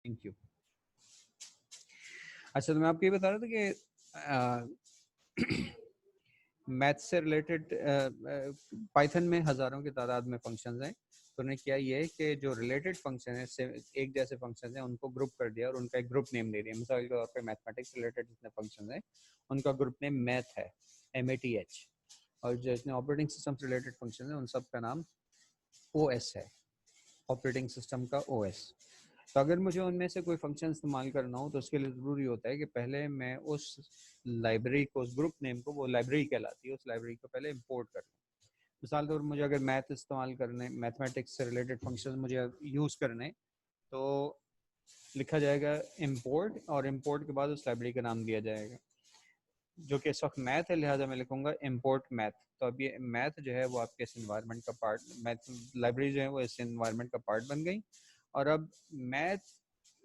Thank you. अच्छा, तो मैं आपको ये बता रहा था कि मैथ से रिलेटेड पाइथन में हज़ारों की तादाद में फंक्शंस हैं। तो उन्होंने किया ये है कि जो रिलेटेड फंक्शन है, एक जैसे फंक्शन हैं, उनको ग्रुप कर दिया और उनका एक ग्रुप नेम दे दिया। मिसाल के तौर पे मैथमेटिक्स रिलेटेड जितने फंक्शन हैं उनका ग्रुप नेम मैथ है, MATH, और जितने ऑपरेटिंग सिस्टम से रिलेटेड फंक्शन हैं उन सब का नाम OS है, ऑपरेटिंग सिस्टम का OS। तो अगर मुझे उनमें से कोई फंक्शन इस्तेमाल करना हो तो उसके लिए ज़रूरी होता है कि पहले मैं उस लाइब्रेरी को, उस ग्रुप नेम को, वो लाइब्रेरी कहलाती है, उस लाइब्रेरी को पहले इंपोर्ट कर लूँ। मिसाल के तौर पर मुझे अगर मैथ इस्तेमाल करने, मैथमेटिक्स से रिलेटेड फंक्शन मुझे यूज़ करने, तो लिखा जाएगा इंपोर्ट, और इंपोर्ट के बाद उस लाइब्रेरी का नाम दिया जाएगा, जो कि इस वक्त मैथ है, लिहाजा मैं लिखूंगा इंपोर्ट मैथ। तो अब ये मैथ जो है वो आपके इस इन्वायरमेंट का पार्ट, मैथ लाइब्रेरी जो है वो इस इन्वायरमेंट का पार्ट बन गई। और अब मैथ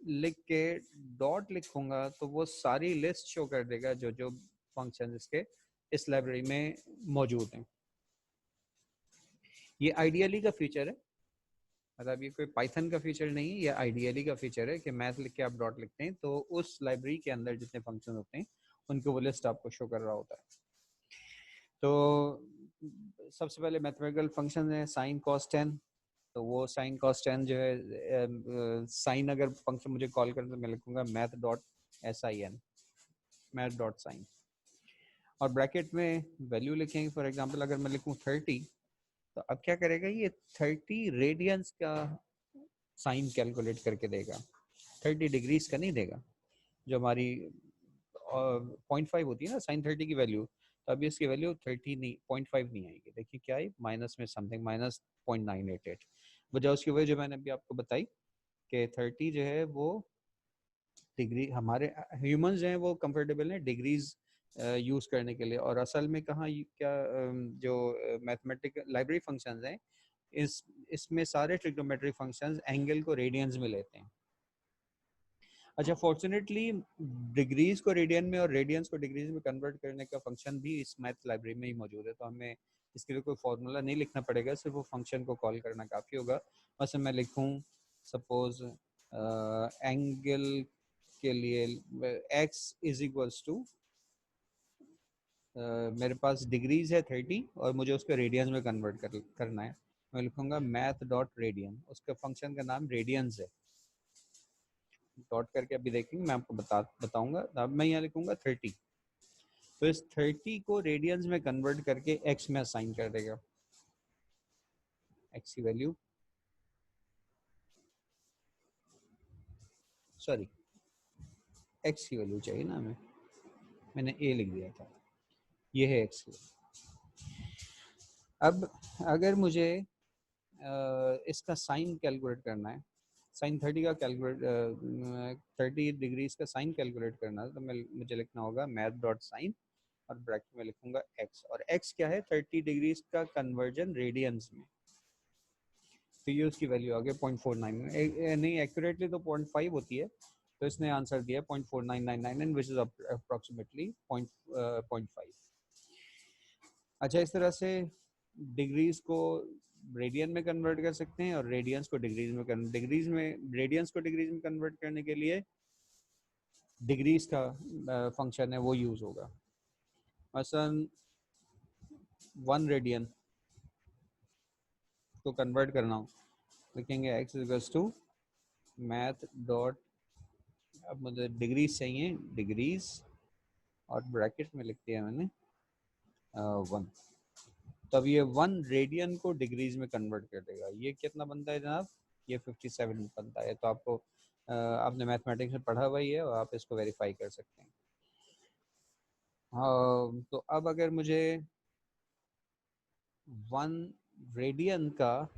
लिख के डॉट लिखूंगा तो वो सारी लिस्ट शो कर देगा जो जो फंक्शन इसके इस लाइब्रेरी में मौजूद हैं। ये आइडियली का फीचर है, मतलब ये कोई पाइथन का फीचर नहीं है, ये आइडियली का फीचर है कि मैथ लिख के आप डॉट लिखते हैं तो उस लाइब्रेरी के अंदर जितने फंक्शन होते हैं उनकी वो लिस्ट आपको शो कर रहा होता है। तो सबसे पहले मैथमेटिकल फंक्शन है साइन कॉस टेन। तो वो साइन कॉस टेन जो है, साइन अगर फंक्शन मुझे कॉल करें तो मैं लिखूंगा math dot SIN, math dot sine, और ब्रैकेट में वैल्यू लिखेंगे। फॉर एग्जांपल अगर मैं लिखूं 30, तो अब क्या करेगा ये 30 रेडियंस का साइन कैलकुलेट करके देगा, 30 डिग्रीज का नहीं देगा। जो हमारी 0.5 होती है ना साइन 30 की वैल्यू, तो अभी इसकी वैल्यू 30 नहीं, 0.5 नहीं आएगी। देखिए क्या है, माइनस में समथिंग, माइनस 0.988। वजह उसकी वजह जो मैंने अभी आपको बताई कि 30 जो है वो डिग्री, हमारे ह्यूमंस जो हैं वो कंफर्टेबल हैं डिग्रीज यूज़ करने के लिए। और असल में कहाँ क्या जो मैथमेटिकल लाइब्रेरी फंक्शंस हैं, इसमें सारे ट्रिग्नोमेट्रिक फंक्शंस एंगल को रेडियंस में लेते हैं। अच्छा, फॉर्चुनेटली डिग्रीज को रेडियन में और रेडियंस को डिग्रीज में कन्वर्ट करने का फंक्शन भी इस मैथ लाइब्रेरी में ही मौजूद है, तो हमें इसके लिए कोई फार्मूला नहीं लिखना पड़ेगा, सिर्फ वो फंक्शन को कॉल करना काफ़ी होगा। वैसे मैं लिखूं सपोज एंगल के लिए x इज इक्वल्स टू, मेरे पास डिग्रीज है 30 और मुझे उसको रेडियंस में कन्वर्ट करना है। मैं लिखूंगा मैथ डॉट रेडियन, उसका फंक्शन का नाम रेडियंस है। डॉट करके अभी देखेंगे, मैं आपको बताऊंगा। अब मैं यहाँ लिखूंगा 30, तो इस 30 को रेडियंस में कन्वर्ट करके x में असाइन कर देगा। x की वैल्यू, सॉरी x की वैल्यू चाहिए ना हमें, मैंने a लिख दिया था, ये है x की। अब अगर मुझे इसका साइन कैलकुलेट करना है, साइन 30 का कैलकुलेट 30 डिग्रीज का साइन कैलकुलेट करना है, तो मुझे लिखना होगा मैथ डॉट साइन, और ब्रैकेट में लिखूंगा x, और x क्या है 30 डिग्रीज का कन्वर्जन रेडियंस में। तो ये उसकी वैल्यू आ गई 0.49, नहीं एक्यूरेटली तो 0.5 होती है, तो इसने आंसर दिया 0.4999 विच इज अप्रोक्सीमेटली 0.5। अच्छा, इस तरह से डिग्रीज को रेडियन में कन्वर्ट कर सकते हैं और रेडियंस को डिग्रीज में रेडियंस को डिग्रीज में कन्वर्ट करने के लिए डिग्रीज का फंक्शन है वो यूज होगा। मसलन 1 रेडियन को कन्वर्ट करना हो, लिखेंगे x equals to math dot, अब मुझे डिग्रीज चाहिए, डिग्रीज, और ब्रैकेट में लिख दिया मैंने 1। तब ये 1 रेडियन को डिग्रीज में कन्वर्ट कर देगा। ये कितना बनता है जनाब, ये 57 बनता है। तो आपको आपने मैथमेटिक्स में पढ़ा हुआ ही है और आप इसको वेरीफाई कर सकते हैं। हाँ, तो अब अगर मुझे 1 रेडियन का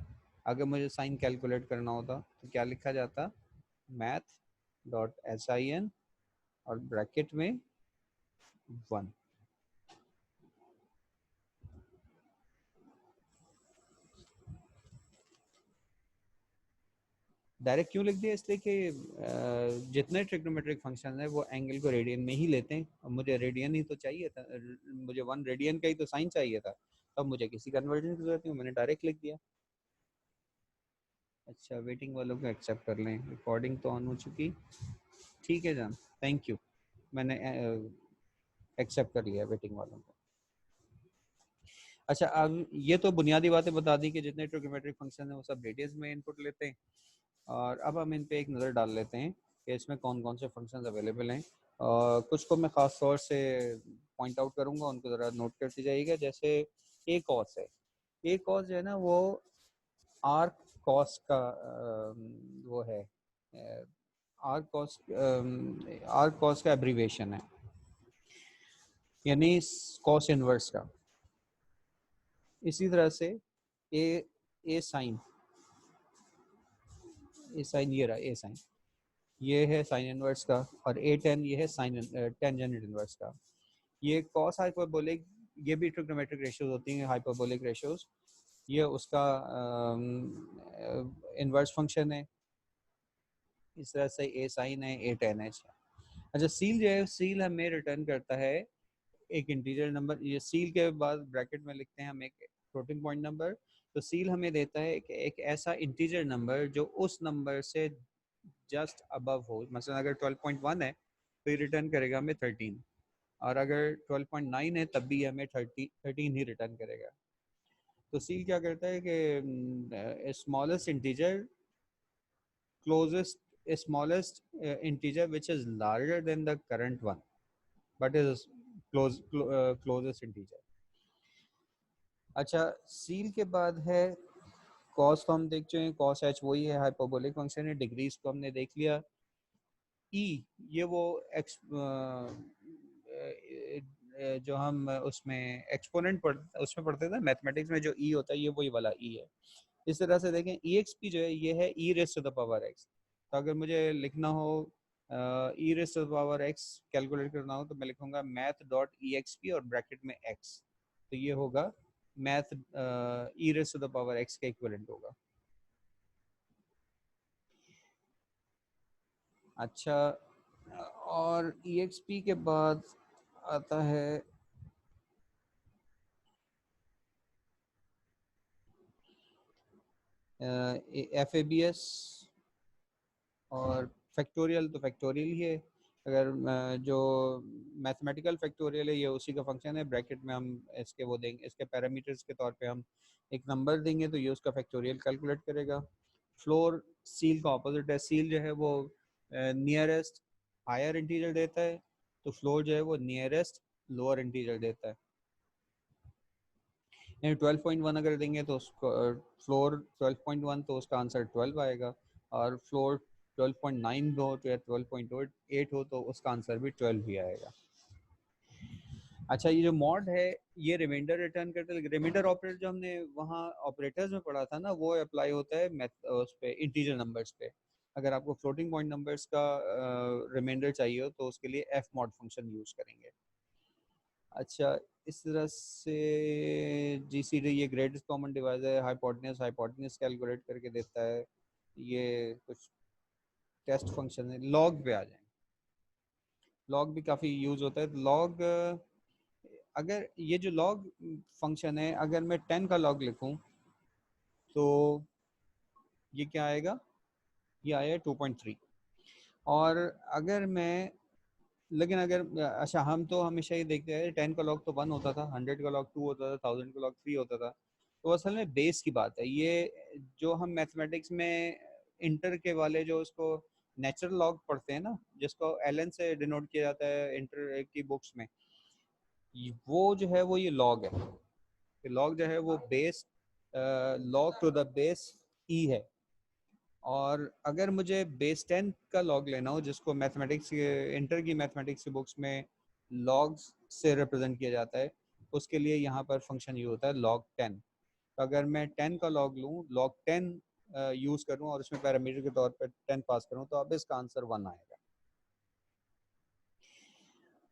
अगर मुझे साइन कैलकुलेट करना होता तो क्या लिखा जाता, मैथ डॉट SIN और ब्रैकेट में 1। डायरेक्ट क्यों लिख दिया, इसलिए कि जितने ट्रिग्नोमेट्रिक फंक्शन है वो एंगल को रेडियन में ही लेते हैं, और मुझे रेडियन ही तो चाहिए था, मुझे 1 रेडियन का ही तो साइन चाहिए था, तब मुझे किसी कन्वर्जन की जरूरत नहीं, मैंने डायरेक्ट लिख दिया। अच्छा, वेटिंग वालों को एक्सेप्ट कर लें, रिकॉर्डिंग तो ऑन हो चुकी। ठीक है जान, थैंक यू, मैंने एक्सेप्ट कर लिया वेटिंग वालों को। अच्छा, अब ये तो बुनियादी बातें बता दी कि जितने ट्रिग्नोमेट्रिक फंक्शन है वो सब रेडियस में इनपुट लेते हैं, और अब हम इन पे एक नज़र डाल लेते हैं कि इसमें कौन कौन से फंक्शंस अवेलेबल हैं। कुछ को मैं ख़ास तौर से पॉइंट आउट करूँगा, उनको ज़रा नोट करते जाइएगा। जैसे ए कॉस है, ए कॉस जो है ना वो आर्क कॉस का वो है, आर्क कॉस का एब्रीवेशन है, यानी कॉस इनवर्स का। इसी तरह से ए साइन, ए साइन ये रहा, ए साइन ये है साइन इनवर्स का, और ए टेन ये है साइन टेंजेंट इनवर्स का। ये कॉस हाइपरबोलिक, ये भी ट्रिग्नोमेट्रिक रेशियोज होती हैं, हाइपरबोलिक रेशियोज, ये उसका इनवर्स फंक्शन है। इस तरह से ए साइन है, ए टेन एच है। अच्छा, सील जो है, सील हमें रिटर्न करता है एक इंटीजर नंबर। ये सील के बाद ब्रैकेट में लिखते हैं हम एक फ्लोटिंग पॉइंट नंबर। तो सील हमें देता है कि एक ऐसा इंटीजर नंबर जो उस नंबर से जस्ट अबव हो। मसलन अगर 12.1 है तो ये रिटर्न करेगा हमें 13, और अगर 12.9 है तब भी हमें 13 ही रिटर्न करेगा। तो सील क्या करता है कि smallest integer smallest integer which is larger than the current one but is closest integer। अच्छा, सील के बाद है कॉस, को हम देख चुके हैं, कॉस एच वही है, हाइपरबोलिक फंक्शन है। डिग्रीज को हमने देख लिया। ई ये वो एक्स जो हम उसमें एक्सपोनेंट उसमें पढ़ते थे मैथमेटिक्स में, जो ई होता है ये वही वाला ई है। इस तरह से देखें, ई एक्स पी जो है ये है e raise to the power x. तो अगर मुझे लिखना हो e raise to the power x calculate करना हो तो मैं लिखूंगा math dot e x p और ब्रैकेट में एक्स। तो ये होगा math e raise to the power x का इक्विवेलेंट होगा। अच्छा, और ई एक्स पी के बाद आता है एफ ए बी एस, और फैक्टोरियल तो फैक्टोरियल ही है। अगर जो मैथमेटिकल फैक्टोरियल है ये उसी का फंक्शन है। ब्रैकेट में हम इसके वो देंगे, इसके पैरामीटर्स के तौर पे हम एक नंबर देंगे तो ये उसका फैक्टोरियल कैलकुलेट करेगा। फ्लोर सील का ऑपोजिट है, सील जो है वो नियरेस्ट हायर इंटीजर देता है, तो फ्लोर जो है वो नियरेस्ट लोअर इंटीजर देता है। यानी 12.1 अगर देंगे तो उसको फ्लोर 12.1 तो उसका आंसर 12 आएगा, और फ्लोर 12.9 हो तो या 12.8 हो तो उसका आंसर भी 12 ही आएगा। अच्छा, ये जो मॉड है ये रिमाइंडर रिटर्न करते हैं। रिमाइंडर ऑपरेटर जो हमने वहाँ ऑपरेटर्स में पढ़ा था ना, वो अप्लाई होता है मैथ उस पे इंटीजर नंबर्स पे। अगर आपको फ्लोटिंग पॉइंट नंबर्स का रिमाइंडर चाहिए हो तो उसके लिए एफ मॉड फंक्शन यूज़ करेंगे। अच्छा, इस तरह से जीसीडी ये ग्रेटेस्ट कॉमन डिवाइजर है, हाइपोटेन्यूस कैलकुलेट करके देता है। ये कुछ टेस्ट फंक्शन है। लॉग पे आ जाए, लॉग भी काफ़ी यूज़ होता है। लॉग, अगर ये जो लॉग फंक्शन है, अगर मैं 10 का लॉग लिखूं तो ये क्या आएगा, ये आया 2.3। और अगर मैं, लेकिन अगर अच्छा, हम तो हमेशा ही देखते हैं 10 का लॉग तो 1 होता था, 100 का लॉग 2 होता था, 1000 का लॉग 3 होता था। तो असल में बेस की बात है ये, जो हम मैथमेटिक्स में इंटर के वाले जो उसको नेचुरल लॉग पढ़ते हैं ना, जिसको एलन से डिनोट किया जाता है इंटर की बुक्स में, वो जो है वो ये लॉग है। लॉग जो है वो base, log to the base e है। और अगर मुझे बेस 10 का लॉग लेना हो, जिसको मैथमेटिक्स इंटर की मैथमेटिक्स की बुक्स में लॉग्स से रिप्रेजेंट किया जाता है, उसके लिए यहाँ पर फंक्शन ये होता है लॉग 10। तो अगर मैं 10 का लॉग लूँ, लॉग 10 यूज़ करूँ और उसमें पैरामीटर के तौर पर 10 पास करूँ, तो अब इसका आंसर 1 आएगा।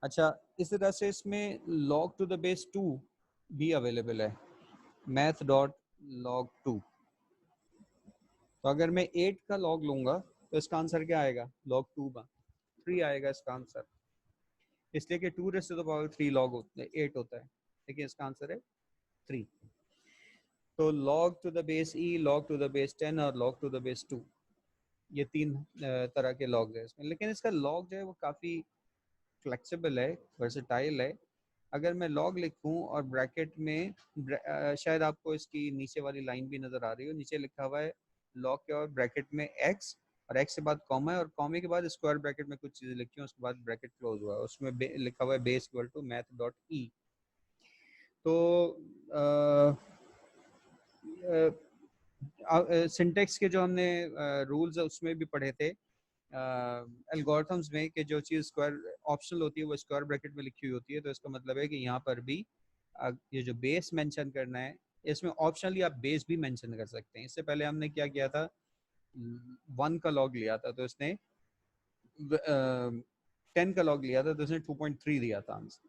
अच्छा, इस तरह से इसमें लॉग टू द बेस 2 भी अवेलेबल है, मैथ डॉट लॉग 2। तो अगर मैं 8 का लॉग लूँगा तो इसका आंसर क्या आएगा, लॉग 2 का 3 आएगा इसका आंसर, इसलिए कि 2 raise to the power 3 log 8 होता है, लेकिन इसका आंसर है 3। तो log to the base e, log to the base 10 और log to the base 2, ये तीन तरह के लॉग है इसमें। लेकिन इसका लॉग जो है वो काफ़ी फ्लेक्सिबल है, वर्सेटाइल है। अगर मैं लॉग लिखूं और ब्रैकेट में शायद आपको इसकी नीचे वाली लाइन भी नज़र आ रही हो, नीचे लिखा हुआ है लॉग के और ब्रैकेट में x, और x के बाद कॉमा है, और कॉमे के बाद स्क्वायर ब्रैकेट में कुछ चीज़ें लिखी हैं, उसके बाद ब्रैकेट क्लोज हुआ है, उसमें लिखा हुआ है base equal to math dot e. तो सिंटेक्स के जो हमने रूल्स है उसमें भी पढ़े थे एल्गोरिथम्स में, कि जो चीज़ स्क्वायर ऑप्शनल होती है वो स्क्वायर ब्रैकेट में लिखी हुई होती है। तो इसका मतलब है कि यहाँ पर भी ये जो बेस मेंशन करना है, इसमें ऑप्शनली आप बेस भी मेंशन कर सकते हैं। इससे पहले हमने क्या किया था, 1 का लॉग लिया था तो इसने 10 का लॉग लिया था तो इसने 2.3 दिया था आंसर।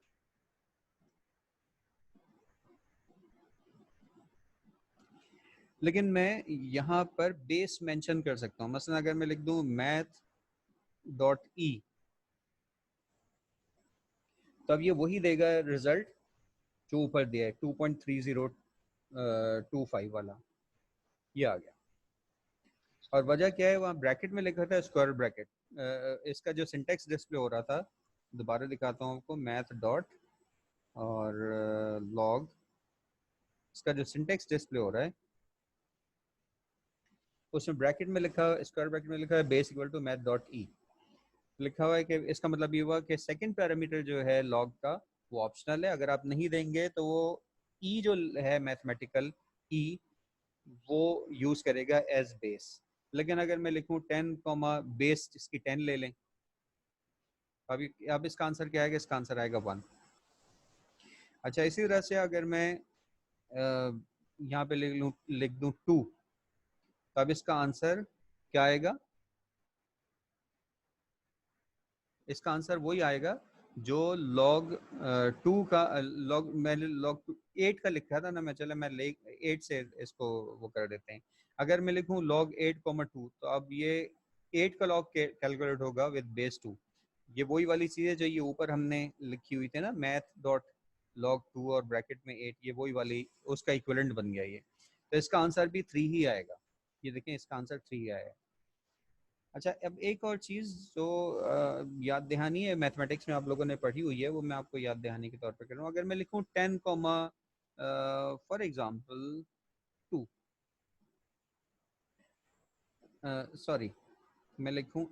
लेकिन मैं यहाँ पर बेस मेंशन कर सकता हूँ। मसलन अगर मैं लिख दूँ मैथ डॉट ई, तो अब ये वही देगा रिजल्ट जो ऊपर दिया है 2.3025 वाला, ये आ गया। और वजह क्या है, वहाँ ब्रैकेट में लिखा था स्क्वायर ब्रैकेट। इसका जो सिंटेक्स डिस्प्ले हो रहा था, दोबारा दिखाता हूँ आपको, मैथ डॉट और लॉग, इसका जो सिंटेक्स डिस्प्ले हो रहा है उसमें ब्रैकेट में लिखा, स्क्वायर ब्रैकेट में लिखा है base equal to math dot e. लिखा हुआ है कि इसका मतलब ये हुआ कि सेकंड पैरामीटर जो है लॉग का वो ऑप्शनल है, अगर आप नहीं देंगे तो वो ई जो है मैथमेटिकल ई वो यूज करेगा एज बेस। लेकिन अगर मैं लिखूं 10 कॉमा बेस इसकी 10 ले लें, अभी अब इसका आंसर क्या आएगा, इसका आंसर आएगा 1। अच्छा, इसी तरह से अगर मैं यहाँ पे लिख दूं 2, तो अब इसका आंसर क्या आएगा, इसका आंसर वही आएगा जो लॉग 2 का लॉग, मैंने लॉग 8 का लिखा था ना, मैं चला मैं ले 8 से इसको वो कर देते हैं। अगर मैं लिखूं log 8,2, तो अब ये 8 का लॉग कैलकुलेट होगा विद बेस 2। ये वही वाली चीज़ है जो ये ऊपर हमने लिखी हुई थी ना, मैथ डॉट log 2 और ब्रैकेट में 8, ये वही वाली उसका इक्विवेलेंट बन गया ये। तो इसका आंसर भी 3 ही आएगा। ये देखें, इसका आंसर 3 आया है। अच्छा, अब एक और चीज़ जो याद दहानी है, मैथमेटिक्स में आप लोगों ने पढ़ी हुई है, वो मैं आपको याद दहानी के तौर पे कर रहा हूँ। अगर मैं लिखूँ 10 कॉमा फॉर एग्जांपल 2, सॉरी मैं लिखूँ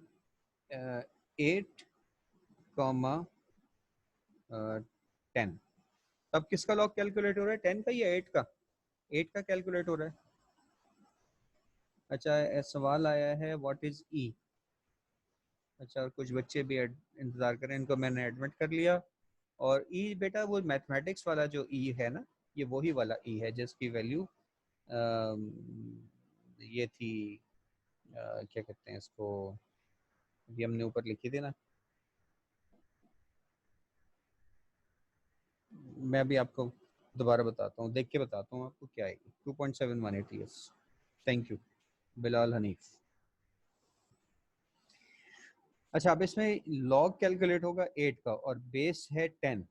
8 कॉमा 10, तब किसका लॉग कैलकुलेट हो रहा है, 10 का या 8 का? 8 का कैलकुलेट हो रहा है। अच्छा, सवाल आया है व्हाट इज ई। अच्छा, और कुछ बच्चे भी इंतज़ार करें, इनको मैंने एडमिट कर लिया। और ई बेटा वो मैथमेटिक्स वाला जो ई है ना, ये वही वाला ई है जिसकी वैल्यू ये थी, क्या कहते हैं इसको, ये हमने ऊपर लिखी थी ना, मैं अभी आपको दोबारा बताता हूँ, देख के बताता हूँ आपको क्या आएगी। 2.718 yes, thank you Bilal Hanif. अच्छा, अब इसमें लॉग कैलकुलेट होगा 8 का और बेस है 10,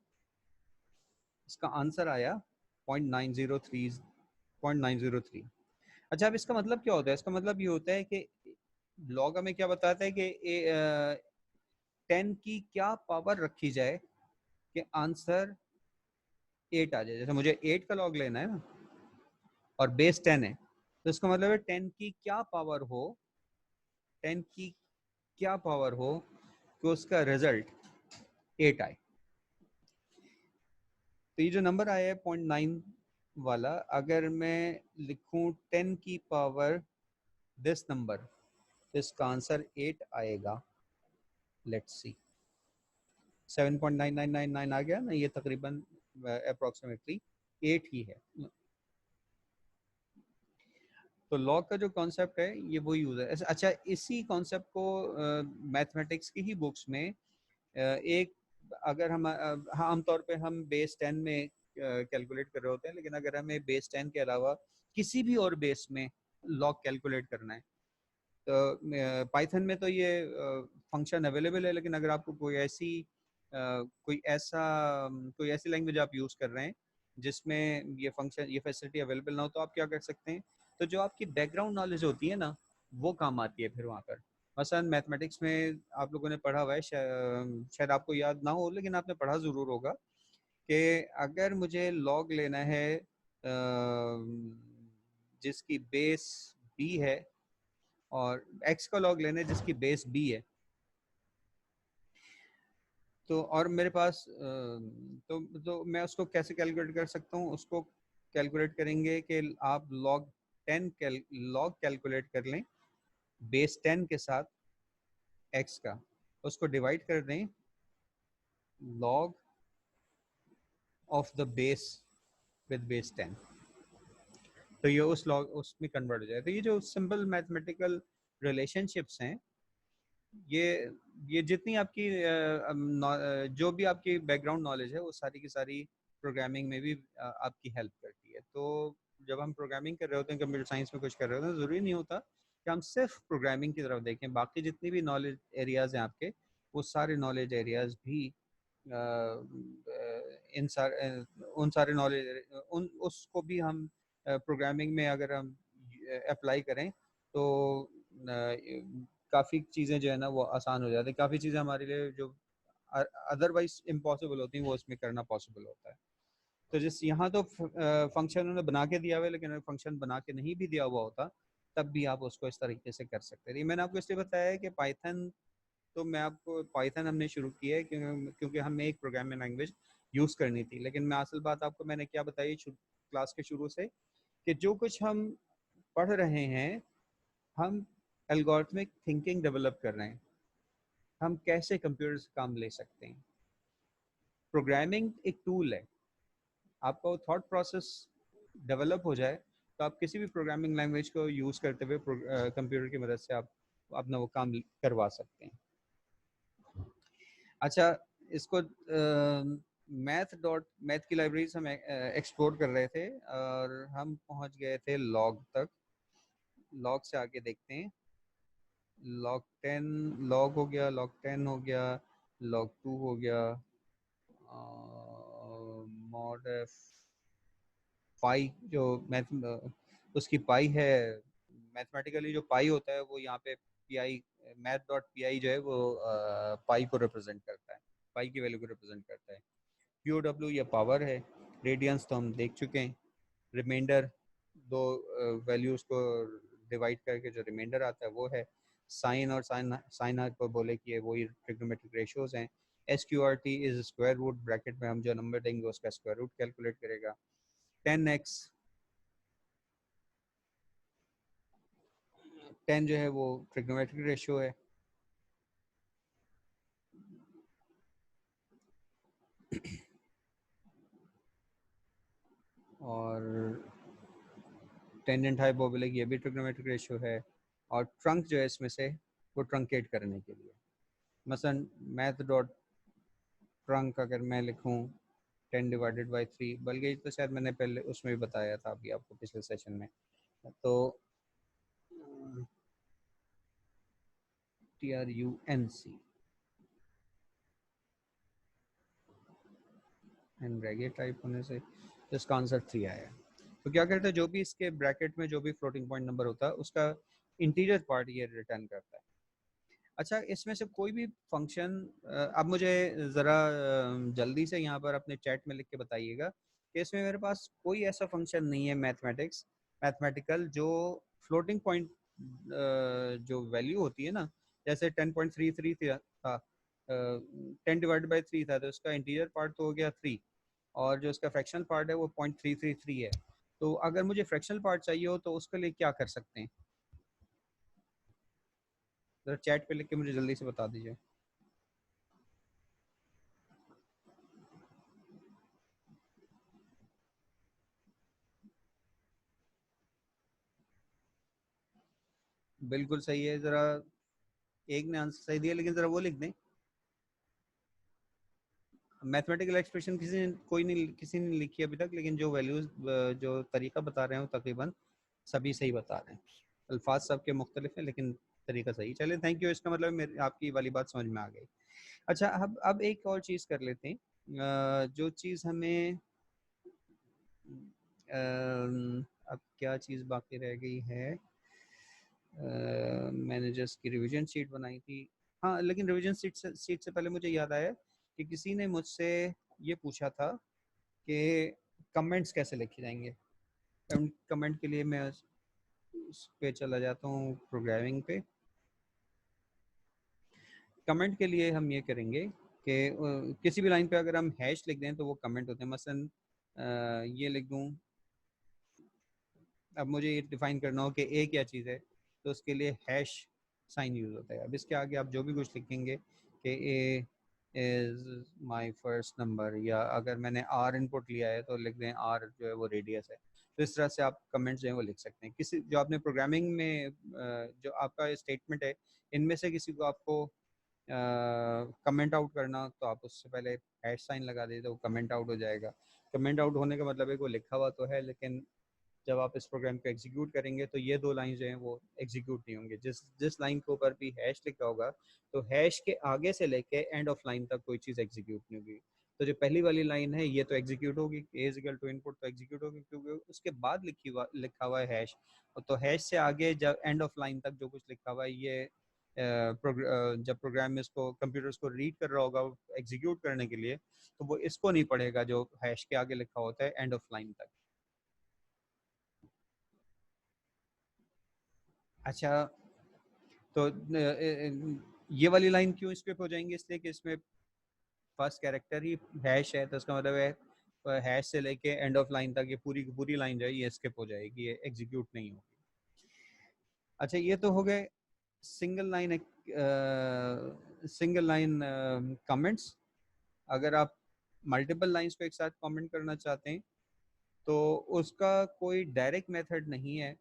इसका आंसर आया 0.903। अच्छा, अब इसका मतलब क्या होता है, इसका मतलब ये होता है कि लॉग हमें क्या बताता है कि 10 की क्या पावर रखी जाए कि आंसर 8 आ जाए। जैसे मुझे 8 का लॉग लेना है ना और बेस 10 है, तो इसका मतलब है 10 की क्या पावर हो, 10 की क्या पावर हो कि उसका रिजल्ट 8 आए। तो ये जो नंबर आया है 0.9 वाला, अगर मैं लिखूं 10 की पावर दिस नंबर, तो इसका आंसर 8 आएगा। लेट्स सी, 7.9999 आ गया ना, ये तकरीबन अप्रोक्सीमेटली 8 ही है। तो लॉग का जो कॉन्सेप्ट है ये वो यूज है। अच्छा, इसी कॉन्सेप्ट को मैथमेटिक्स की ही बुक्स में एक, अगर हम हाँ, आमतौर पे हम बेस 10 में कैलकुलेट कर रहे होते हैं, लेकिन अगर हमें बेस 10 के अलावा किसी भी और बेस में लॉग कैलकुलेट करना है, तो पाइथन में तो ये फंक्शन अवेलेबल है। लेकिन अगर आपको कोई ऐसी कोई ऐसी लैंग्वेज आप यूज़ कर रहे हैं जिसमें ये फंक्शन, ये फैसिलिटी अवेलेबल ना हो, तो आप क्या कर सकते हैं, तो जो आपकी बैकग्राउंड नॉलेज होती है ना, वो काम आती है फिर वहाँ पर। मसलन मैथमेटिक्स में आप लोगों ने पढ़ा हुआ है, शायद आपको याद ना हो लेकिन आपने पढ़ा ज़रूर होगा कि अगर मुझे लॉग लेना है जिसकी बेस बी है, और एक्स का लॉग लेना है जिसकी बेस बी है, तो और मेरे पास तो मैं उसको कैसे कैलकुलेट कर सकता हूँ, उसको कैलकुलेट करेंगे कि आप लॉग कैलकुलेट कर लें बेस 10 के साथ एक्स का, उसको डिवाइड कर दें log of the base with base 10, तो ये उस लॉग उसमें कन्वर्ट हो जाए। तो ये जो सिंपल मैथमेटिकल रिलेशनशिप्स हैं, ये ये जितनी आपकी जो भी आपकी बैकग्राउंड नॉलेज है, वो सारी की सारी प्रोग्रामिंग में भी आपकी हेल्प करती है। तो जब हम प्रोग्रामिंग कर रहे होते हैं, कंप्यूटर साइंस में कुछ कर रहे होते हैं, ज़रूरी नहीं होता कि हम सिर्फ प्रोग्रामिंग की तरफ देखें, बाकी जितनी भी नॉलेज एरियाज़ हैं आपके, वो सारे नॉलेज एरियाज़ भी इन सारे उन सारे नॉलेज उन उसको भी हम प्रोग्रामिंग में अगर हम अप्लाई करें तो काफ़ी चीज़ें जो है ना वो आसान हो जाती है, काफ़ी चीज़ें हमारे लिए जो अदरवाइज इम्पॉसिबल होती हैं वो इसमें करना पॉसिबल होता है। तो जिस यहाँ तो फंक्शन उन्होंने बना के दिया हुआ है, लेकिन अगर फंक्शन बना के नहीं भी दिया हुआ होता तब भी आप उसको इस तरीके से कर सकते थे। मैंने आपको इसलिए बताया है कि पाइथन, तो मैं आपको पाइथन हमने शुरू किया है क्योंकि हमें एक प्रोग्रामिंग लैंग्वेज यूज़ करनी थी, लेकिन मैं असल बात आपको मैंने क्या बताई क्लास के शुरू से, कि जो कुछ हम पढ़ रहे हैं, हम एल्गोरिथमिक थिंकिंग डेवलप कर रहे हैं, हम कैसे कंप्यूटर से काम ले सकते हैं। प्रोग्रामिंग एक टूल है, आपका वो थॉट प्रोसेस डेवलप हो जाए तो आप किसी भी प्रोग्रामिंग लैंग्वेज को यूज़ करते हुए कंप्यूटर की मदद से आप अपना वो काम करवा सकते हैं। अच्छा, इसको मैथ की लाइब्रेरी से हम एक्सप्लोर कर रहे थे और हम पहुंच गए थे लॉग तक। लॉग से आगे देखते हैं, लॉग 10 लॉग हो गया, लॉग 10 हो गया, लॉग 2 हो गया, मॉड पाई जो मैथ उसकी पाई है, मैथमेटिकली जो पाई होता है वो यहाँ पे P I, math dot P I जो है वो पाई को रिप्रेजेंट करता है, पाई की वैल्यू को रिप्रेजेंट करता है। क्यू डब्ल्यू ये पावर है, रेडियंस तो हम देख चुके हैं, रिमाइंडर दो वैल्यूज को डिवाइड करके जो रिमाइंडर आता है वो है, साइन और साइन आर को बोले कि ये वही ट्रिग्नोमेट्रिक रेशियोज हैं। S Q R T is square root, bracket में हम जो नंबर देंगे उसका स्क्वायर रूट कैलकुलेट करेगा। 10x 10 जो है वो ट्रिग्नोमेट्रिक रेशियो है, और टेंजेंट हाइपरबोलिक ये भी ट्रिग्नोमेट्रिक रेशियो है, और ट्रंक जो है इसमें से वो ट्रंकेट करने के लिए, मसलन मैथ डॉट ट्रंक अगर मैं लिखूं 10/3, बल्कि ये तो शायद मैंने पहले उसमें भी बताया था अभी आपको पिछले सेशन में, तो TRUNC एंड रेगे टाइप होने से इसका आंसर 3 आया। तो क्या करता है, जो भी इसके ब्रैकेट में जो भी फ्लोटिंग पॉइंट नंबर होता है उसका इंटीजर पार्ट ये रिटर्न करता है। अच्छा, इसमें से कोई भी फंक्शन, अब मुझे ज़रा जल्दी से यहाँ पर अपने चैट में लिख के बताइएगा कि इसमें मेरे पास कोई ऐसा फंक्शन नहीं है मैथमेटिकल जो फ्लोटिंग पॉइंट जो वैल्यू होती है ना, जैसे 10.33 था, 10/3 था, तो उसका इंटीजर पार्ट तो हो गया 3, और जो उसका फ्रैक्शनल पार्ट है वो 0.333 है। तो अगर मुझे फ्रैक्शनल पार्ट चाहिए हो तो उसके लिए क्या कर सकते हैं, ज़रा चैट पे लिख के मुझे जल्दी से बता दीजिए। बिल्कुल सही है, ज़रा एक ने आंसर सही दिया लेकिन ज़रा वो लिख दें। मैथमेटिकल एक्सप्रेशन किसी ने लिखी अभी तक, लेकिन जो वैल्यूज जो तरीका बता रहे हैं वो तकरीबन सभी सही बता रहे हैं। अल्फाज सबके मुख्तलिफ हैं लेकिन तरीका सही। चले, थैंक यू, इसका मतलब मेरी आपकी वाली बात समझ में आ गई। अच्छा, अब एक और चीज़ कर लेते हैं, जो चीज़ हमें अब क्या चीज़ बाकी रह गई है? मैनेजर्स की रिवीजन शीट बनाई थी। हाँ, लेकिन रिवीजन सीट से पहले मुझे याद आया कि किसी ने मुझसे ये पूछा था कि कमेंट्स कैसे लिखे जाएंगे। कमेंट के लिए मैं उस पे चला जाता हूँ, प्रोग्रामिंग पे। कमेंट के लिए हम ये करेंगे कि किसी भी लाइन पे अगर हम हैश लिख दें तो वो कमेंट होते हैं। मसलन ये लिख दूँ, अब मुझे ये डिफाइन करना हो कि ए क्या चीज़ है, तो उसके लिए हैश साइन यूज़ होता है। अब इसके आगे आप जो भी कुछ लिखेंगे कि A is my first number, या अगर मैंने आर इनपुट लिया है तो लिख दें आर जो है वो रेडियस है। तो इस तरह से आप कमेंट्स जो है वो लिख सकते हैं। किसी जो आपने प्रोग्रामिंग में जो आपका स्टेटमेंट है, इनमें से किसी को आपको कमेंट आउट करना, तो आप उससे पहले हैश साइन लगा दीजिए तो वो कमेंट आउट हो जाएगा। कमेंट आउट होने का मतलब है कि वो लिखा हुआ तो है, लेकिन जब आप इस प्रोग्राम को एग्जीक्यूट करेंगे तो ये दो लाइन जो हैं वो एग्जीक्यूट नहीं होंगे। जिस जिस लाइन के ऊपर भी हैश लिखा होगा, तो हैश के आगे से लेके एंड ऑफ लाइन तक कोई चीज़ एग्जीक्यूट नहीं होगी। तो जो पहली वाली लाइन है ये तो एग्जीक्यूट होगी, ए इज इक्वल टू इनपुट, तो एग्जीक्यूट होगी क्योंकि उसके बाद लिखा हुआ है हैश। तो हैश से आगे जब एंड ऑफ लाइन तक जो कुछ लिखा हुआ है, ये जब प्रोग्राम इसको कंप्यूटर्स को रीड कर रहा होगा एग्जीक्यूट करने के लिए, तो वो इसको नहीं पढ़ेगा जो हैश के आगे लिखा होता है एंड ऑफ लाइन तक। अच्छा, तो ये वाली लाइन क्यों स्किप हो जाएंगे? इसलिए कि इसमें फर्स्ट कैरेक्टर ही हैश है, तो इसका मतलब है हैश से लेके एंड ऑफ लाइन तक ये पूरी पूरी लाइन जो है ये स्किप हो जाएगी, ये एग्जीक्यूट नहीं होगी। अच्छा, ये तो हो गए सिंगल लाइन कमेंट्स। अगर आप मल्टीपल लाइंस को एक साथ कमेंट करना चाहते हैं तो उसका कोई डायरेक्ट मेथड नहीं है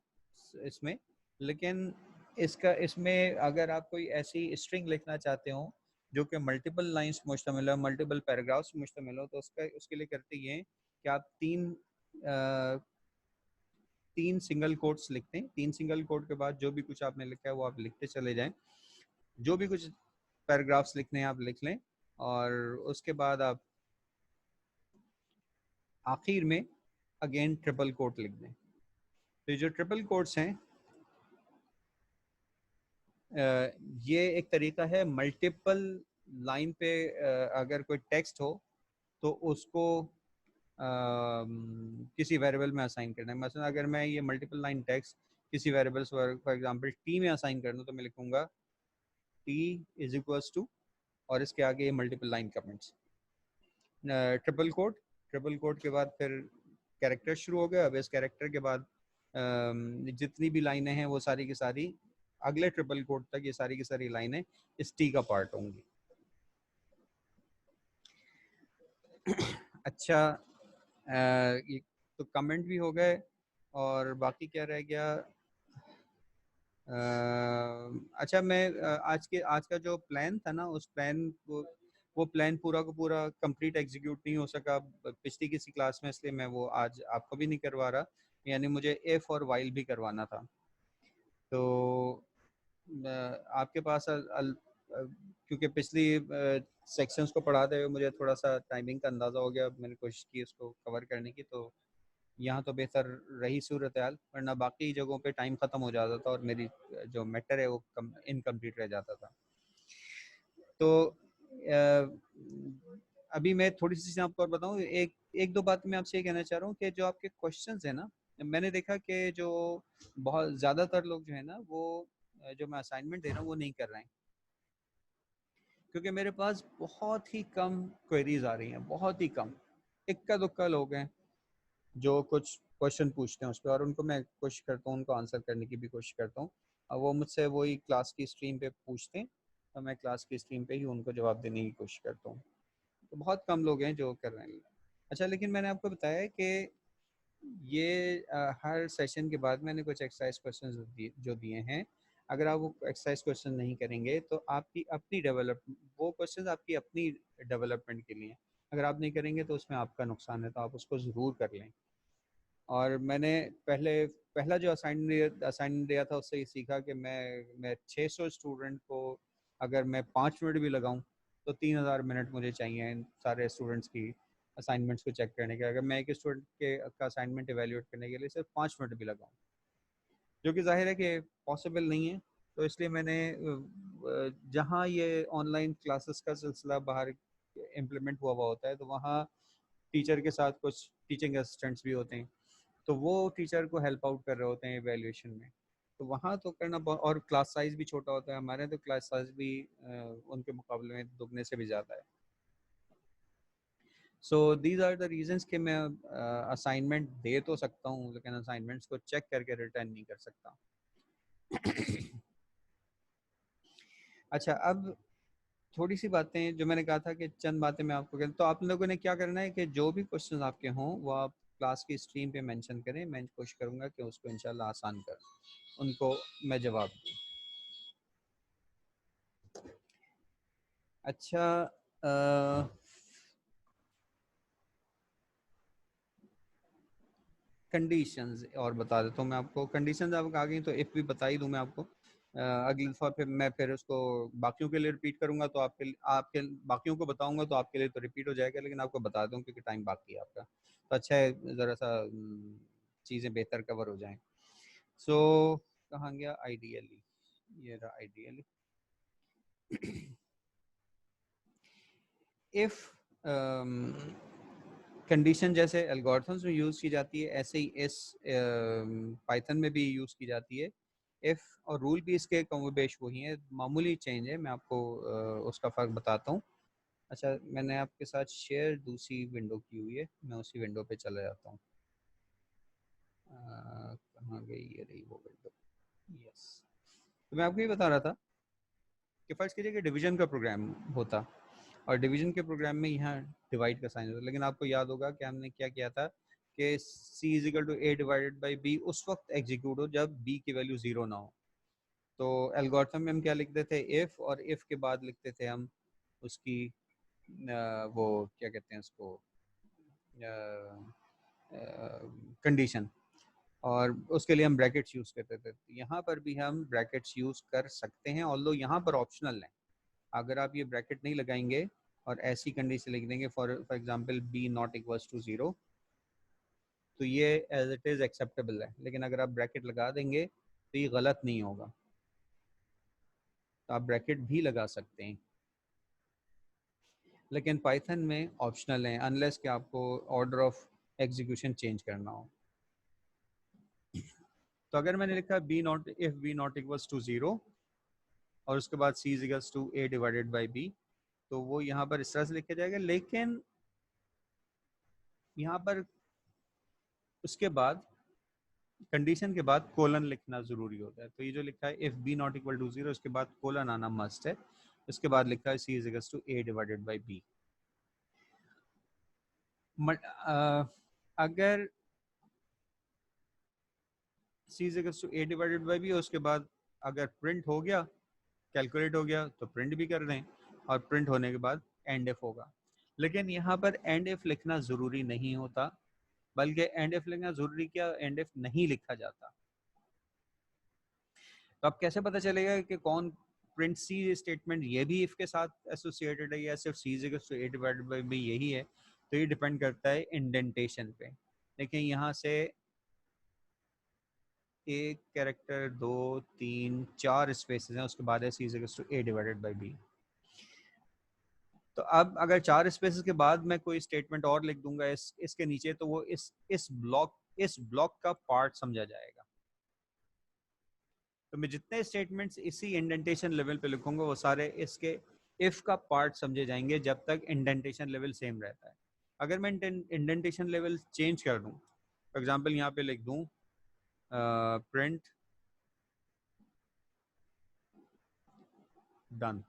इसमें, लेकिन इसमें अगर आप कोई ऐसी स्ट्रिंग लिखना चाहते हो जो कि मल्टीपल लाइंस मुश्तमिल हो, मल्टीपल पैराग्राफ्स मुश्तमिल हो, तो उसके लिए करते ये हैं कि आप तीन सिंगल कोट्स लिखते हैं। तीन सिंगल कोट के बाद जो भी कुछ आपने लिखा है वो आप लिखते चले जाएं। जो भी कुछ पैराग्राफ्स लिखने हैं आप लिख लें, और उसके बाद आप आखिर में अगेन ट्रिपल कोट लिख दें। तो जो ट्रिपल कोट्स हैं, ये एक तरीका है मल्टीपल लाइन पे अगर कोई टेक्स्ट हो तो उसको किसी वेरिएबल में असाइन करना है। मसलन अगर मैं ये मल्टीपल लाइन टेक्स्ट किसी वेरिएबल्स फॉर एग्जांपल टी में असाइन कर दूं, तो मैं लिखूंगा टी इज इक्वल्स टू, और इसके आगे ये multiple line comments, triple quote. Triple quote के बाद फिर कैरेक्टर शुरू हो गया। अब इस कैरेक्टर के बाद जितनी भी लाइनें हैं वो सारी की सारी अगले ट्रिपल कोट तक ये सारी की सारी लाइनें इस टी का पार्ट होंगी। अच्छा, ये तो कमेंट भी हो गए, और बाकी क्या रह गया? अच्छा, मैं आज का जो प्लान था ना, उस प्लान को वो प्लान पूरा का पूरा कंप्लीट एग्जीक्यूट नहीं हो सका पिछली किसी क्लास में, इसलिए मैं वो आज आपको भी नहीं करवा रहा। यानी मुझे इफ और वाइल भी करवाना था। तो आपके पास क्योंकि पिछली सेक्शंस को पढ़ाते हुए मुझे थोड़ा सा टाइमिंग का अंदाज़ा हो गया, मैंने कोशिश की उसको कवर करने की, तो यहाँ तो बेहतर रही सूरत हाल, वरना बाकी जगहों पे टाइम ख़त्म हो जाता था और मेरी जो मैटर है वो इनकम्प्लीट रह जाता था। तो अभी मैं थोड़ी सी चीज़ें आपको और बताऊँ। एक एक दो बात मैं आपसे ये कहना चाह रहा हूँ कि जो आपके क्वेश्चंस है ना, मैंने देखा कि जो बहुत ज़्यादातर लोग जो है ना वो जो मैं असाइनमेंट दे रहा हूँ वो नहीं कर रहे हैं, क्योंकि मेरे पास बहुत ही कम क्वेरीज आ रही हैं, बहुत ही कम। इक्का दुक्का लोग हैं जो कुछ क्वेश्चन पूछते हैं उस पर, और उनको मैं कोशिश करता हूँ उनको आंसर करने की भी कोशिश करता हूँ, और वो मुझसे वही क्लास की स्ट्रीम पे पूछते हैं, तो मैं क्लास की स्ट्रीम पे ही उनको जवाब देने की कोशिश करता हूँ। तो बहुत कम लोग हैं जो कर रहे हैं। अच्छा, लेकिन मैंने आपको बताया कि ये हर सेशन के बाद मैंने कुछ एक्सरसाइज क्वेश्चन जो दिए हैं, अगर आप वो एक्सरसाइज क्वेश्चन नहीं करेंगे तो आपकी अपनी डेवलप वो क्वेश्चन आपकी अपनी डेवलपमेंट के लिए, अगर आप नहीं करेंगे तो उसमें आपका नुकसान है, तो आप उसको ज़रूर कर लें। और मैंने पहला जो असाइनमेंट दिया था उससे ये सीखा कि मैं 600 स्टूडेंट को अगर मैं 5 मिनट भी लगाऊं तो 3000 मिनट मुझे चाहिए इन सारे स्टूडेंट्स की असाइनमेंट्स को चेक करने के। अगर मैं एक स्टूडेंट के का असाइनमेंट इवेल्यूएट करने के लिए सिर्फ 5 मिनट भी लगाऊं, जो कि जाहिर है कि पॉसिबल नहीं है, तो इसलिए मैंने जहाँ ये ऑनलाइन क्लासेस का सिलसिला बाहर इम्प्लीमेंट हुआ हुआ होता है, तो वहाँ टीचर के साथ कुछ टीचिंग असिस्टेंट्स भी होते हैं, तो वो टीचर को हेल्प आउट कर रहे होते हैं एवेल्यूएशन में। तो वहाँ तो करना और क्लास साइज भी छोटा होता है, हमारे तो क्लास साइज भी उनके मुकाबले में दुगने से भी ज़्यादा है। So these are the reasons कि मैं असाइनमेंट दे तो सकता हूँ, लेकिन असाइनमेंट्स को चेक करके रिटर्न नहीं कर सकता। अच्छा, अब थोड़ी सी बातें जो मैंने कहा था कि चंद बातें मैं आपको कहता, तो आप लोगों ने क्या करना है कि जो भी क्वेश्चन आपके हों वो आप क्लास की स्ट्रीम पे मेंशन करें, मैं कोशिश करूंगा कि उसको इंशाल्लाह आसान कर उनको मैं जवाब दूँ। अच्छा, कंडीशंस और बता देता हूँ मैं आपको। कंडीशंस आप आ गई तो इफ़ भी बता ही दूँ मैं आपको। अगली दफ़ा फिर मैं उसको बाकियों के लिए रिपीट करूँगा, तो आपके बाकियों को बताऊँगा तो आपके लिए तो रिपीट हो जाएगा, लेकिन आपको बता दूँ क्योंकि टाइम बाकी है आपका, तो अच्छा है ज़रा सा चीज़ें बेहतर कवर हो जाएँ। सो कहाँ गया आइडियली, ये रहा आइडियली। इफ़ कंडीशन जैसे एल्गोरिथम्स में यूज़ की जाती है, ऐसे ही इस पाइथन में भी यूज़ की जाती है। इफ़ और रूल भी इसके कमोबेश वही है, मामूली चेंज है, मैं आपको उसका फ़र्क बताता हूँ। अच्छा, मैंने आपके साथ शेयर दूसरी विंडो की हुई है, मैं उसी विंडो पे चला जाता हूँ। कहाँ गई, ये रही वो विंडो। यस, तो मैं आपको ये बता रहा था कि फ़र्ज़ कीजिए कि डिवीज़न का प्रोग्राम होता, और डिवीज़न के प्रोग्राम में यहाँ डिवाइड का साइन होता, लेकिन आपको याद होगा कि हमने क्या किया था कि c is equal to a divided by b उस वक्त एग्जीक्यूट हो जब b की वैल्यू 0 ना हो। तो एल्गोरिथम में हम क्या लिखते थे, इफ़, और इफ़ के बाद लिखते थे हम उसकी वो क्या कहते हैं उसको, कंडीशन, और उसके लिए हम ब्रैकेट्स यूज़ करते थे। तो यहाँ पर भी हम ब्रैकेट्स यूज़ कर सकते हैं, ऑल्दो यहाँ पर ऑप्शनल है। अगर आप ये ब्रैकेट नहीं लगाएंगे और ऐसी कंडीशन लिख देंगे, for example b not equals to 0, तो ये एज इट इज़ एक्सेप्टेबल है, लेकिन अगर आप ब्रैकेट लगा देंगे तो ये गलत नहीं होगा, तो आप ब्रैकेट भी लगा सकते हैं, लेकिन पाइथन में ऑप्शनल है, अनलेस कि आपको ऑर्डर ऑफ एग्जीक्यूशन चेंज करना हो। तो अगर मैंने लिखा B not, if B not equals to 0 और उसके बाद c is equals to a divided by b, तो वो यहाँ पर इस तरह से लिखा जाएगा, लेकिन यहाँ पर उसके बाद कंडीशन के बाद कोलन लिखना जरूरी होता है। तो ये जो लिखा है if B not equal to 0, उसके बाद कोलन आना मस्ट है। उसके बाद लिखा है c is equal to a divided by b। अगर c is equal to a divided by b, उसके बाद अगर प्रिंट हो गया, कैलकुलेट हो गया, तो प्रिंट भी कर दें, और प्रिंट होने के बाद एंड इफ होगा। लेकिन यहाँ पर एंड इफ लिखना ज़रूरी नहीं होता, बल्कि एंड इफ लिखना ज़रूरी क्या, एंड इफ नहीं लिखा जाता। तो अब कैसे पता चलेगा कि कौन प्रिंट सी स्टेटमेंट ये भी इफ के साथ एसोसिएटेड है या सिर्फ सी ए डिवाइडेड बाई बी यही है? तो ये डिपेंड करता है इंडेंटेशन पे। देखिए यहाँ से एक कैरेक्टर, दो, तीन, चार स्पेसेस हैं, उसके बाद है सी ए डिवाइडेड बाई बी। तो अब अगर चार स्पेसेस के बाद मैं कोई स्टेटमेंट और लिख दूंगा इसके नीचे, तो वो इस ब्लॉक का पार्ट समझा जाएगा। तो मैं जितने स्टेटमेंट्स इसी इंडेंटेशन लेवल पे लिखूंगा वो सारे इसके इफ का पार्ट समझे जाएंगे, जब तक इंडेंटेशन लेवल सेम रहता है। अगर मैं इंडेंटेशन लेवल चेंज कर दूं, फॉर एग्जांपल यहाँ पे लिख दूं प्रिंट डन,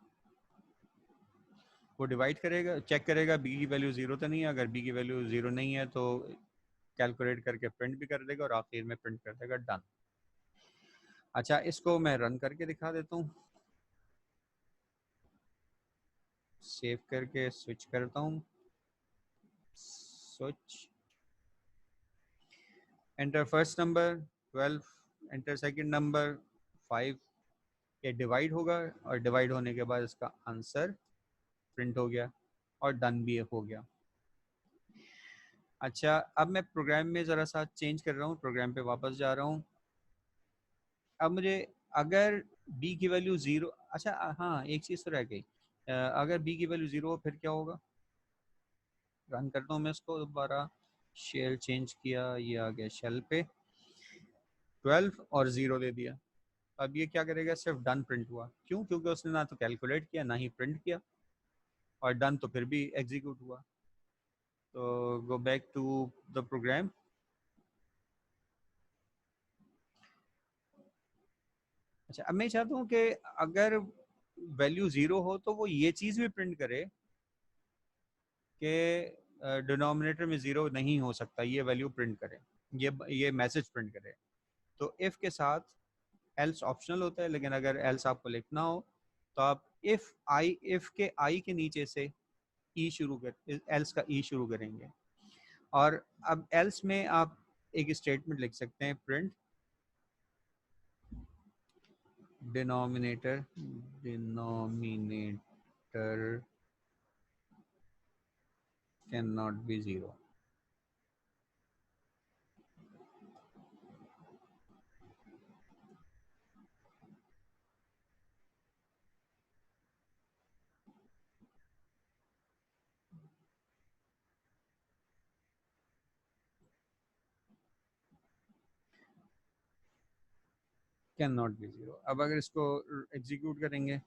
वो डिवाइड करेगा, चेक करेगा बी की वैल्यू 0 तो नहीं है। अगर बी की वैल्यू 0 नहीं है तो कैलकुलेट करके प्रिंट भी कर देगा और आखिर में प्रिंट कर देगा डन। अच्छा, इसको मैं रन करके दिखा देता हूँ, सेव करके स्विच करता हूँ, switch, enter first number 12, enter second number 5, ये डिवाइड होगा, और डिवाइड होने के बाद इसका आंसर प्रिंट हो गया और डन भी हो गया। अच्छा, अब मैं प्रोग्राम में ज़रा सा चेंज कर रहा हूँ, प्रोग्राम पे वापस जा रहा हूँ। अब मुझे अगर b की वैल्यू 0, अच्छा हाँ एक चीज़ तो रह गई, अगर b की वैल्यू 0 हो फिर क्या होगा? रन करता हूँ मैं इसको दोबारा, शेल चेंज किया, ये आ गया शेल पे 12 और 0 दे दिया। अब ये क्या करेगा? सिर्फ डन प्रिंट हुआ। क्यों? क्योंकि उसने ना तो कैलकुलेट किया ना ही प्रिंट किया, और डन तो फिर भी एग्जीक्यूट हुआ। तो go back to the program. अच्छा, अब मैं चाहता हूँ कि अगर वैल्यू 0 हो तो वो ये चीज़ भी प्रिंट करे कि डिनोमिनेटर में 0 नहीं हो सकता, ये वैल्यू प्रिंट करे, ये मैसेज प्रिंट करे। तो इफ़ के साथ एल्स ऑप्शनल होता है, लेकिन अगर एल्स आपको लिखना हो तो आप इफ़ के आई के नीचे से ई शुरू कर, एल्स का ई शुरू करेंगे। और अब एल्स में आप एक स्टेटमेंट लिख सकते हैं, print denominator can not be 0। Can not be 0। अब अगर इसको एग्जीक्यूट करेंगे,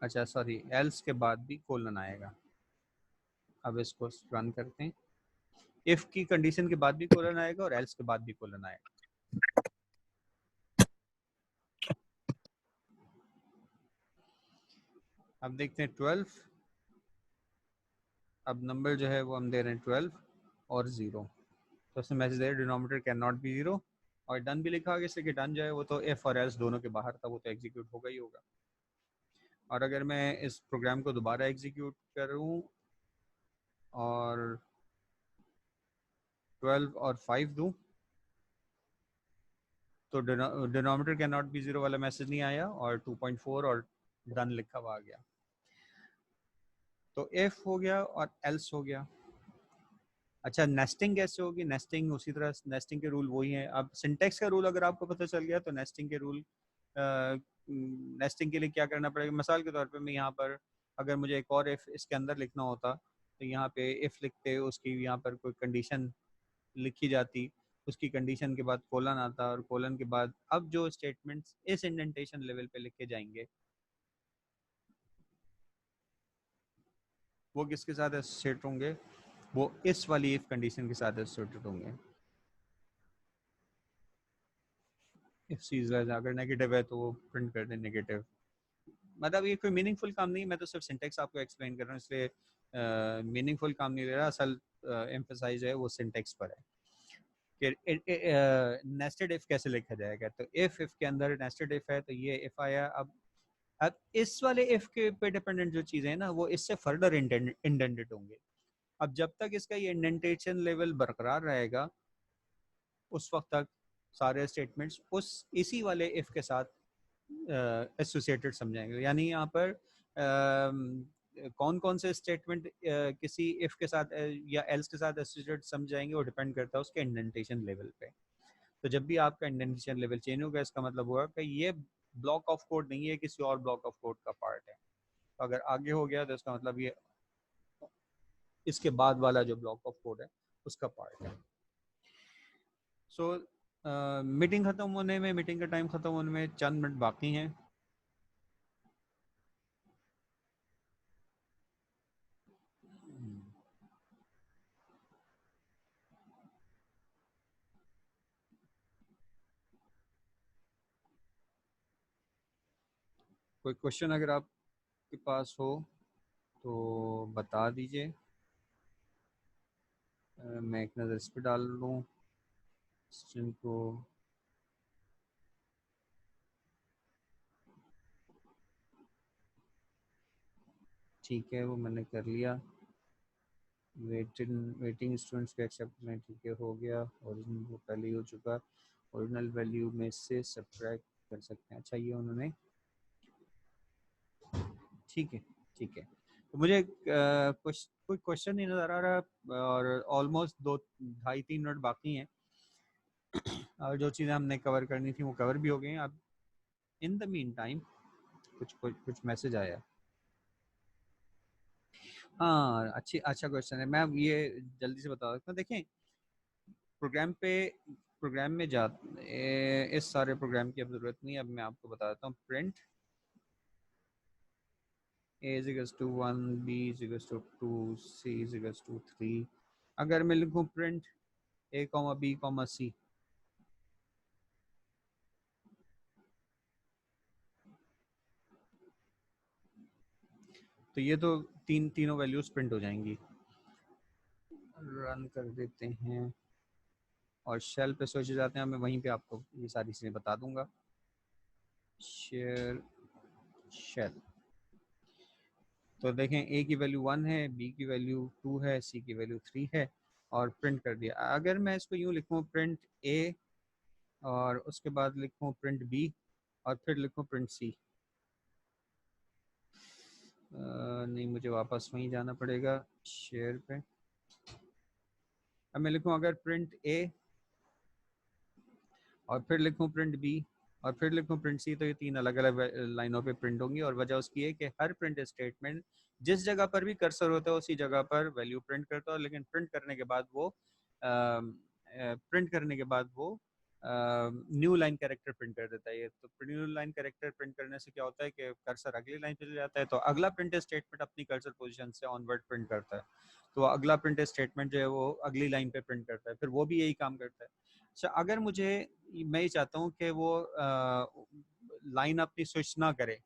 अच्छा सॉरी, एल्स के बाद भी कोलन आएगा। अब इसको रन करते हैं, इफ की कंडीशन के बाद भी कोलन आएगा और एल्स के बाद भी कोलन आएगा। अब देखते हैं 12, अब नंबर जो है वो हम दे रहे हैं 12 और 0। तो उसने मैसेज दिया डिनोमिनेटर कैन नॉट बी 0, और डन भी लिखा आगे, इसलिए कि डन जो है वो तो एफ और एल्स दोनों के बाहर था, वो तो एग्जीक्यूट होगा ही होगा। और अगर मैं इस प्रोग्राम को दोबारा एग्जीक्यूट करूँ और 12 और 5 दूँ तो डिनोमिनेटर कैन नॉट बी 0 वाला मैसेज नहीं आया, और 2.4 और डन लिखा हुआ आ गया। तो एफ हो गया और एल्स हो गया। अच्छा, नेस्टिंग कैसे होगी? नेस्टिंग उसी तरह, नेस्टिंग के रूल वही हैं। अब सिंटेक्स का रूल अगर आपको पता चल गया तो नेस्टिंग के रूल, नेस्टिंग के लिए क्या करना पड़ेगा? मिसाल के तौर पे मैं यहाँ पर अगर मुझे एक और इफ इसके अंदर लिखना होता तो यहाँ पे इफ लिखते, उसकी यहाँ पर कोई कंडीशन लिखी जाती, उसकी कंडीशन के बाद कोलन आता, और कोलन के बाद अब जो स्टेटमेंट्स इस इंडेंटेशन लेवल पे लिखे जाएंगे वो किसके साथ एसोसिएट होंगे? वो इस वाली इफ कंडीशन के साथ एसोसिएटेड होंगे। इफ चीज अगर नेगेटिव है तो वो प्रिंट कर दे नेगेटिव। मतलब ये कोई मीनिंगफुल काम नहीं, मैं तो सिर्फ सिंटेक्स आपको एक्सप्लेन कर रहा हूँ, इसलिए मीनिंगफुल काम नहीं ले रहा। असल एम्फसाइज है वो सिंटेक्स पर है कि नेस्टेड इफ कैसे लिखा जाएगा। तो इफ के अंदर नेस्टेड इफ है तो ये इफ आया। अब इस वाले इफ के पे डिपेंडेंट जो चीज़ें हैं ना वो इससे फर्दर इंडेंटेड होंगे। अब जब तक इसका ये इंडेंटेशन लेवल बरकरार रहेगा उस वक्त तक सारे स्टेटमेंट्स उस इसी वाले इफ के साथ एसोसिएटेड समझाएंगे। यानी यहाँ पर कौन कौन से स्टेटमेंट किसी इफ के साथ या एल्स के साथ एसोसिएटेड समझाएंगे वो डिपेंड करता है उसके इंडेंटेशन लेवल पे। तो जब भी आपका इंडेंटेशन लेवल चेंज होगा इसका मतलब हुआ कि ये ब्लॉक ऑफ कोड नहीं है, किसी और ब्लॉक ऑफ कोड का पार्ट है। तो अगर आगे हो गया तो इसका मतलब ये इसके बाद वाला जो ब्लॉक ऑफ कोड है उसका पार्ट है। सो मीटिंग ख़त्म होने में, मीटिंग का टाइम ख़त्म होने में चंद मिनट बाकी हैं। कोई क्वेश्चन अगर आपके पास हो तो बता दीजिए। मैं एक नज़र इस पर डाल लूँ को। ठीक है, वो मैंने कर लिया। वेटिंग स्टूडेंट्स को एक्सेप्ट में ठीक है हो गया। ओरिजिनल वो पहले ही हो चुका। ओरिजिनल वैल्यू में से सब्ट्रैक्ट कर सकते हैं। अच्छा, ये उन्होंने ठीक है। ठीक है, तो मुझे कुछ कोई क्वेश्चन नहीं नज़र आ रहा और ऑलमोस्ट 2-2.5-3 मिनट बाकी हैं और जो चीज़ें हमने कवर करनी थी वो कवर भी हो गई हैं। अब इन द मीन टाइम कुछ मैसेज आया। हाँ, अच्छा क्वेश्चन है। मैं ये जल्दी से बता सकता हूँ। देखें, प्रोग्राम पे प्रोग्राम में जा इस सारे प्रोग्राम की अब ज़रूरत नहीं है। अब मैं आपको बता देता हूँ। Print a is equals to 1, b is equals to 2, c is equals to 3। अगर मैं लिखूँ प्रिंट a, b, c, तो ये तो तीनों वैल्यूज प्रिंट हो जाएंगी। रन कर देते हैं और शेल पे सोचे जाते हैं। मैं वहीं पे आपको ये सारी चीज़ें बता दूंगा। शेयर शेल, तो देखें a की वैल्यू 1 है, b की वैल्यू 2 है, c की वैल्यू 3 है और प्रिंट कर दिया। अगर मैं इसको यूँ लिखूँ प्रिंट a और उसके बाद लिखूँ प्रिंट b और फिर लिखूँ प्रिंट c, नहीं, मुझे वापस वहीं जाना पड़ेगा शेयर पे। अब मैं लिखूँ अगर प्रिंट a और फिर लिखूँ प्रिंट b और फिर लिखूँ प्रिंट सी, तो ये तीन अलग अलग लाइनों पे प्रिंट होंगी। और वजह उसकी है कि हर प्रिंट स्टेटमेंट जिस जगह पर भी कर्सर होता है उसी जगह पर वैल्यू प्रिंट करता है, लेकिन प्रिंट करने के बाद वो न्यू लाइन कैरेक्टर प्रिंट कर देता है। ये तो न्यू लाइन कैरेक्टर प्रिंट करने से क्या होता है कि कर्सर अगली लाइन पे चले जाता है, तो अगला प्रिंट स्टेटमेंट अपनी कर्सर पोजीशन से ऑनवर्ड प्रिंट करता है, तो अगला प्रिंट स्टेटमेंट जो है वो अगली लाइन पे प्रिंट करता है, फिर वो भी यही काम करता है। अच्छा, अगर मैं ये चाहता हूँ कि वो लाइन अपनी स्विच ना करे,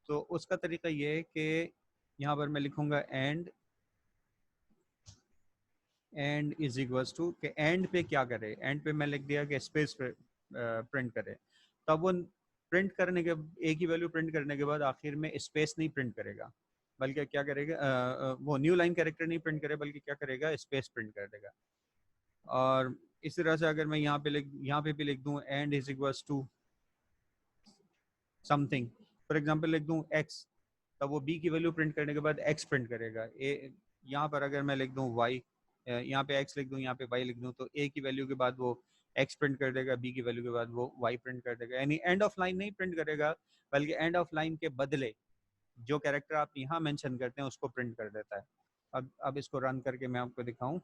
तो उसका तरीका ये है कि यहाँ पर मैं लिखूंगा एंड इज इक्वल्स टू कि एंड पे क्या करे। एंड पे मैं लिख दिया कि स्पेस प्रिंट करे, तब वो प्रिंट करने के एक ही वैल्यू प्रिंट करने के बाद आखिर में स्पेस नहीं प्रिंट करेगा, बल्कि क्या करेगा, वो न्यू लाइन कैरेक्टर नहीं प्रिंट करे बल्कि क्या करेगा, स्पेस प्रिंट कर देगा। और इस तरह से अगर मैं यहाँ पे भी लिख दूँ and is equals to something, for example लिख दूँ x, तब वो b की वैल्यू प्रिंट करने के बाद x प्रिंट करेगा। यहाँ पर अगर मैं लिख दूँ y, यहाँ पे x लिख दूँ, यहाँ पे y लिख दूँ, तो a की वैल्यू के बाद वो x प्रिंट कर देगा, b की वैल्यू के बाद वो y प्रिंट कर देगा। यानी एंड ऑफ लाइन नहीं प्रिंट करेगा, बल्कि एंड ऑफ लाइन के बदले जो कैरेक्टर आप यहाँ मेंशन करते हैं उसको प्रिंट कर देता है। अब इसको रन करके मैं आपको दिखाऊं।